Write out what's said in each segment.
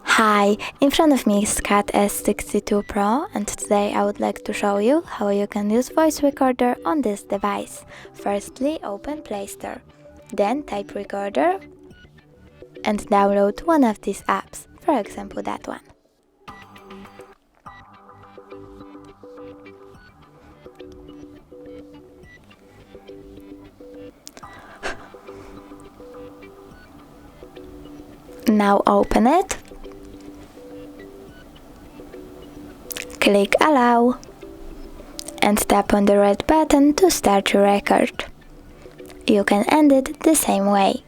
Hi, in front of me is CAT S62 Pro, and today I would like to show you how you can use voice recorder on this device. Firstly, open Play Store, then type recorder and download one of these apps, for example that one. Now open it, click Allow, and tap on the red button to start your record. You can end it the same way.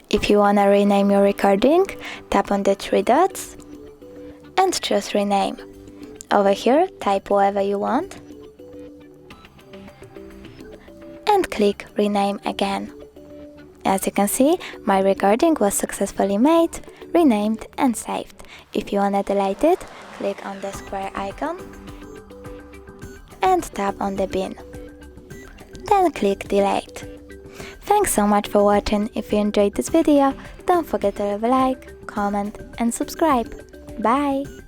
If you wanna rename your recording, tap on the three dots and choose Rename. Over here, type whatever you want and click Rename again. As you can see, my recording was successfully made, renamed and saved. If you wanna delete it, click on the square icon and tap on the bin. Then click Delete. Thanks so much for watching. If you enjoyed this video, don't forget to leave a like, comment and subscribe. Bye!